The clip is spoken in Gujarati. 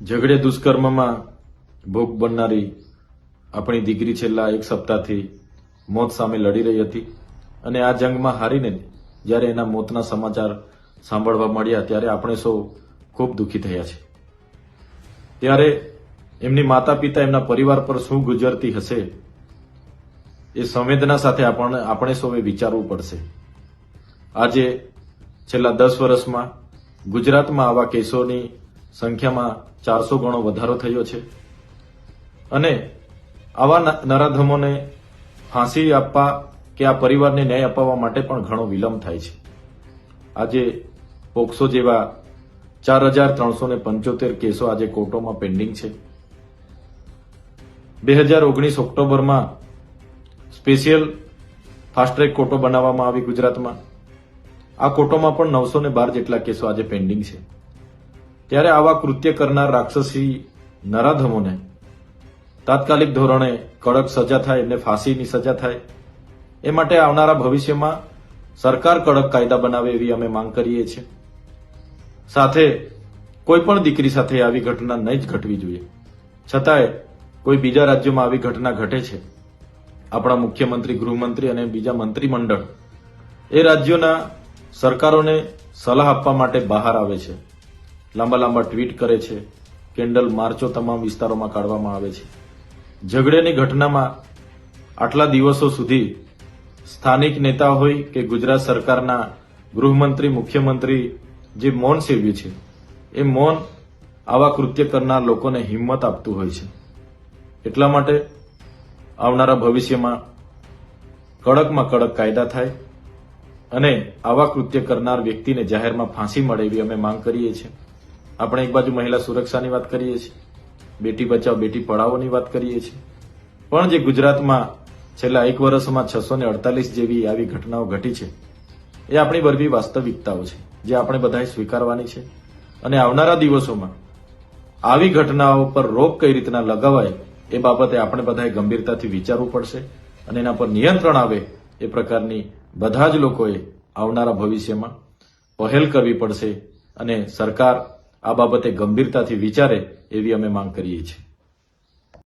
ઝઘડે દુષ્કર્મમાં ભોગ બનનારી આપણી દીકરી છેલ્લા એક સપ્તાહથી મોત સામે લડી રહી હતી અને આ જંગમાં હારીને જ્યારે એના મોતના સમાચાર સાંભળવા મળ્યા ત્યારે આપણે સૌ ખૂબ દુઃખી થયા છે। ત્યારે એમની માતા પિતા એમના પરિવાર પર શું ગુજરતી હશે એ સંવેદના સાથે આપણે સૌએ વિચારવું પડશે। આજે છેલ્લા 10 વર્ષમાં ગુજરાતમાં આવા કેસોની સંખ્યામાં 400 ગણો વધારો થયો છે અને આવા નરાધમોને ફાંસી આપવા કે આ પરિવારને ન્યાય અપાવવા માટે પણ ઘણો વિલંબ થાય છે। આજે પોક્સો જેવા 4375 કેસો આજે કોર્ટોમાં પેન્ડિંગ છે। 2019 ઓક્ટોબરમાં સ્પેશિયલ ફાસ્ટ ટ્રેક કોર્ટો બનાવવામાં આવી ગુજરાતમાં। આ કોર્ટોમાં પણ 912 જેટલા કેસો આજે પેન્ડિંગ છે। ત્યારે આવા કૃત્ય કરનાર રાક્ષસી નરાધમોને તાત્કાલિક ધોરણે કડક સજા થાય, એમને ફાંસીની સજા થાય એ માટે આવનારા ભવિષ્યમાં સરકાર કડક કાયદા બનાવે એવી અમે માંગ કરીએ છીએ। સાથે કોઈ પણ દીકરી સાથે આવી ઘટના નહીં જ ઘટવી જોઈએ। છતાંય કોઈ બીજા રાજ્યોમાં આવી ઘટના ઘટે છે, આપણા મુખ્યમંત્રી, ગૃહમંત્રી અને બીજા મંત્રીમંડળ એ રાજ્યોના સરકારોને સલાહ આપવા માટે બહાર આવે છે, લાંબા લાંબા ટ્વીટ કરે છે, કેન્ડલ માર્ચો તમામ વિસ્તારોમાં કાઢવામાં આવે છે। ઝઘડેની ઘટનામાં આટલા દિવસો સુધી સ્થાનિક નેતા હોય કે ગુજરાત સરકારના ગૃહમંત્રી, મુખ્યમંત્રી જે મૌન સેવ્યું છે એ મૌન આવા કૃત્ય કરનાર લોકોને હિંમત આપતું હોય છે। એટલા માટે આવનારા ભવિષ્યમાં કડકમાં કડક કાયદા થાય અને આવા કૃત્ય કરનાર વ્યક્તિને જાહેરમાં ફાંસી મળે એવી અમે માંગ કરીએ છીએ। આપણે એક બાજુ મહિલા સુરક્ષાની વાત કરીએ છીએ, બેટી બચાવ બેટી પઢાઓની વાત કરીએ છીએ, પણ જે ગુજરાતમાં છેલ્લા 1 વર્ષમાં 648 જેવી આવી ઘટનાઓ ઘટી છે એ આપણી બરવી વાસ્તવિકતાઓ છે જે આપણે બધાએ સ્વીકારવાની છે અને આવનારા દિવસોમાં આવી ઘટનાઓ પર રોક કઈ રીતના લગાવાય એ બાબતે આપણે બધાએ ગંભીરતાથી વિચારવું પડશે અને એના પર નિયંત્રણ આવે એ પ્રકારની બધા જ લોકોએ આવનારા ભવિષ્યમાં પહેલ કરવી પડશે અને સરકાર આ બાબતે ગંભીરતાથી વિચારે એવી અમે માંગ કરીએ છીએ।